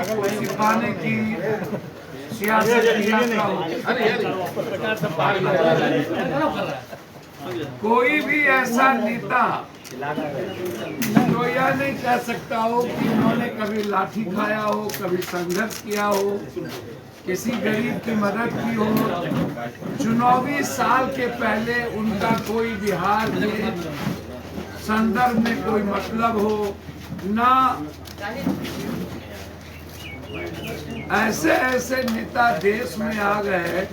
छिपाने की सियासत की यात्रा होती है। कोई भी ऐसा नेता जो यह नहीं कह सकता हो कि उन्होंने कभी लाठी खाया हो, कभी संघर्ष किया हो, किसी गरीब की मदद की हो, चुनावी साल के पहले उनका कोई बिहार के संदर्भ में कोई मतलब हो ना। ऐसे ऐसे नेता देश में आ गए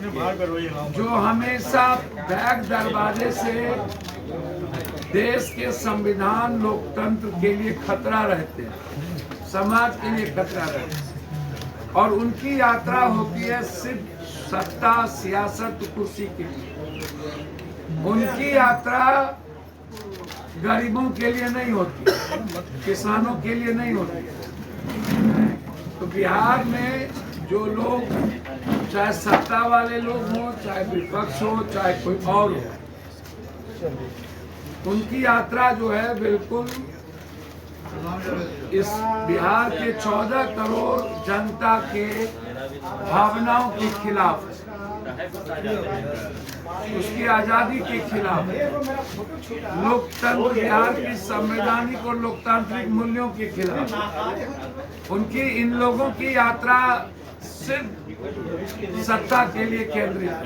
जो हमेशा बैक दरवाजे से देश के संविधान लोकतंत्र के लिए खतरा रहते हैं, समाज के लिए खतरा रहते हैं, और उनकी यात्रा होती है सिर्फ सत्ता सियासत कुर्सी के लिए। उनकी यात्रा गरीबों के लिए नहीं होती, किसानों के लिए नहीं होती। तो बिहार में जो लोग, चाहे सत्ता वाले लोग हों, चाहे विपक्ष हो, चाहे कोई और हो, उनकी यात्रा जो है बिल्कुल इस बिहार के 14 करोड़ जनता के भावनाओं के खिलाफ, उसकी आजादी के खिलाफ, लोकतंत्र, बिहार की संवैधानिक और लोकतांत्रिक मूल्यों के खिलाफ। उनकी, इन लोगों की यात्रा सिर्फ सत्ता के लिए केंद्रित है।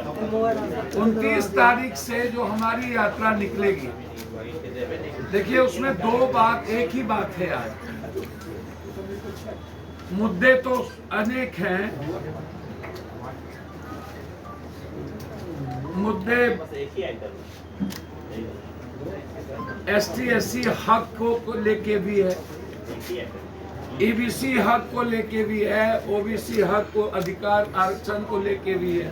29 तारीख से जो हमारी यात्रा निकलेगी, देखिए उसमें दो बात, एक ही बात है। आज मुद्दे तो अनेक हैं, मुद्दे ST SC हक को लेके भी है, EBC हक को लेके भी है, OBC हक को, अधिकार आरक्षण को लेके भी है।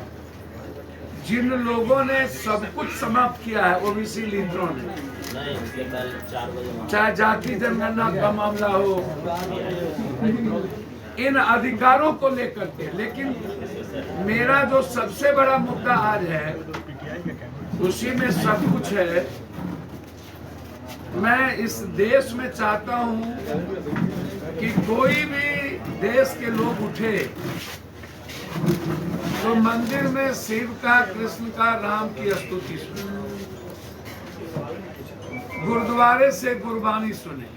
जिन लोगों ने सब कुछ समाप्त किया है, OBC लीडरों ने, चाहे जाति जनगणना का मामला हो, इन अधिकारों को लेकर के। लेकिन मेरा जो सबसे बड़ा मुद्दा आज है, उसी में सब कुछ है। मैं इस देश में चाहता हूं कि कोई भी देश के लोग उठे तो मंदिर में शिव का, कृष्ण का, राम की स्तुति सुने, गुरुद्वारे से गुरबानी सुने,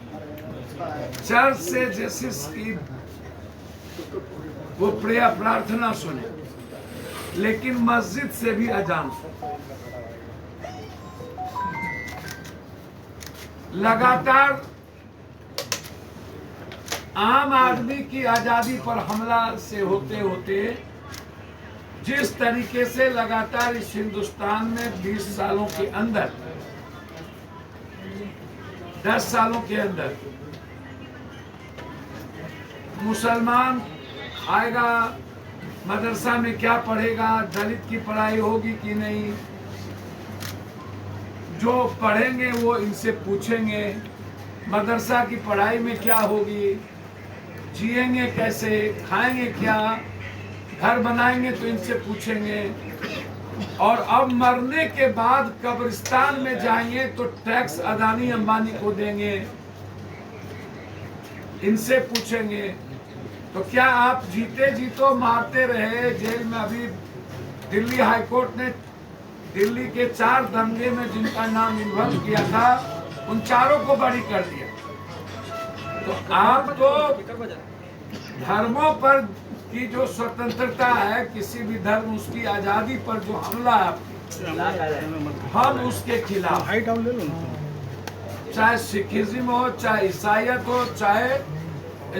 चर्च से जीसस की वो प्रेयर प्रार्थना सुने, लेकिन मस्जिद से भी अजान सुने। लगातार आम आदमी की आजादी पर हमला से होते होते जिस तरीके से लगातार इस हिंदुस्तान में 20 सालों के अंदर, 10 सालों के अंदर मुसलमान आएगा, मदरसा में क्या पढ़ेगा, दलित की पढ़ाई होगी कि नहीं, जो पढ़ेंगे वो इनसे पूछेंगे मदरसा की पढ़ाई में क्या होगी, जिएंगे कैसे, खाएंगे क्या, घर बनाएंगे तो इनसे पूछेंगे, और अब मरने के बाद कब्रिस्तान में जाएंगे तो टैक्स अदानी अंबानी को देंगे, इनसे पूछेंगे। तो क्या आप जीते जी तो मारते रहे जेल में? अभी दिल्ली हाईकोर्ट ने दिल्ली के 4 दंगे में जिनका नाम इन्वॉल्व किया था, उन चारों को बरी कर दिया। तो आप तो धर्मों पर की जो स्वतंत्रता है, किसी भी धर्म, उसकी आजादी पर जो हमला है, हम उसके खिलाफ, चाहे सिखिज्म हो, चाहे ईसाईयत हो, चाहे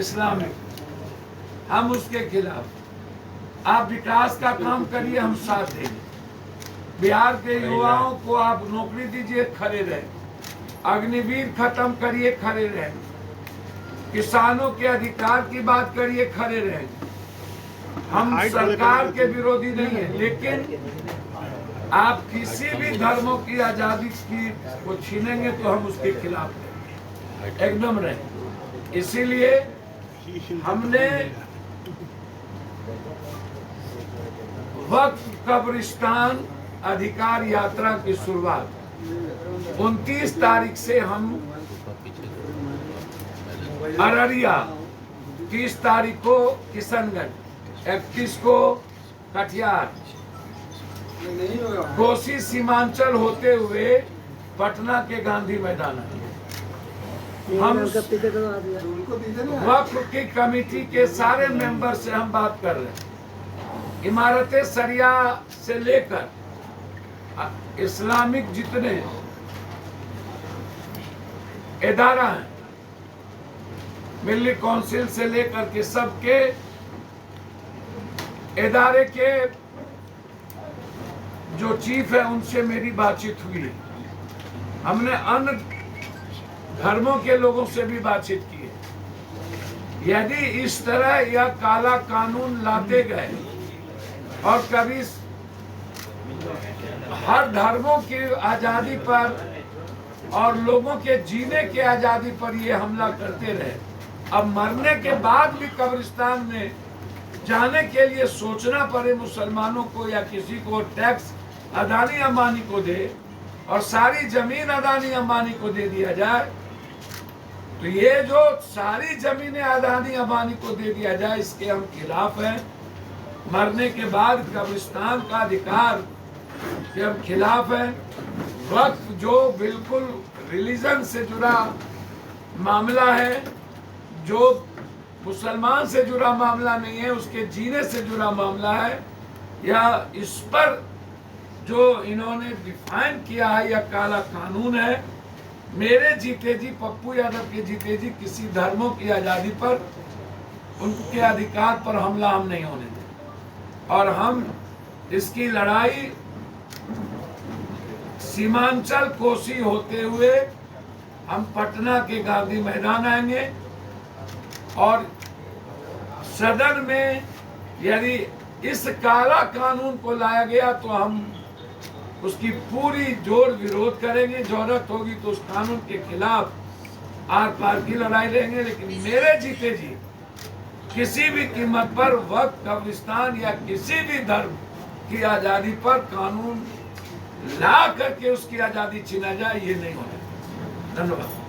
इस्लामिक, हम उसके खिलाफ। आप विकास का काम करिए, हम साथ देंगे। बिहार के युवाओं को आप नौकरी दीजिए, खड़े रहे। अग्निवीर खत्म करिए, खड़े रहे। किसानों के अधिकार की बात करिए, खड़े रहे। हम सरकार के विरोधी नहीं है, लेकिन आप किसी भी धर्मों की आजादी की को छीनेंगे तो हम उसके खिलाफ एकदम रहे। इसीलिए हमने वक्फ कब्रिस्तान अधिकार यात्रा की शुरुआत 29 तारीख से हम अररिया, 30 तारीख को किशनगंज, 31 को कटिहार, कोसी सीमांचल होते हुए पटना के गांधी मैदान है। हम वक्फ की कमेटी के सारे मेंबर से हम बात कर रहे हैं। इमारत शरिया से लेकर इस्लामिक जितने इदारा हैं, मिलिट्री काउंसिल से लेकर के सबके इदारे के जो चीफ है उनसे मेरी बातचीत हुई है। हमने अन्य धर्मों के लोगों से भी बातचीत की है। यदि इस तरह यह काला कानून लाते गए और कभी हर धर्मों की आजादी पर और लोगों के जीने की आजादी पर ये हमला करते रहे, अब मरने के बाद भी कब्रिस्तान में जाने के लिए सोचना पड़े मुसलमानों को या किसी को टैक्स अदानी अंबानी को दे और सारी जमीन अदानी अंबानी को दे दिया जाए, तो ये जो सारी जमीनें अदानी अंबानी को दे दिया जाए इसके हम खिलाफ हैं। मरने के बाद कब्रिस्तान का अधिकार के हम खिलाफ हैं। वक्फ जो बिल्कुल रिलीजन से जुड़ा मामला है, जो मुसलमान से जुड़ा मामला नहीं है, उसके जीने से जुड़ा मामला है, या इस पर जो इन्होंने डिफाइन किया है यह काला कानून है। मेरे जीते जी, पप्पू यादव के जीते जी किसी धर्मों की आजादी पर, उनके अधिकार पर हमला हम नहीं होने देंगे और हम इसकी लड़ाई सीमांचल कोसी होते हुए हम पटना के गांधी मैदान आएंगे और सदन में यदि इस काला कानून को लाया गया तो हम उसकी पूरी जोर विरोध करेंगे। जरूरत होगी तो उस कानून के खिलाफ आर पार की लड़ाई लेंगे, लेकिन मेरे जीते जी किसी भी कीमत पर वक्फ, कब्रिस्तान या किसी भी धर्म की आजादी पर कानून ला करके उसकी आजादी छीना जाए, ये नहीं होना। धन्यवाद।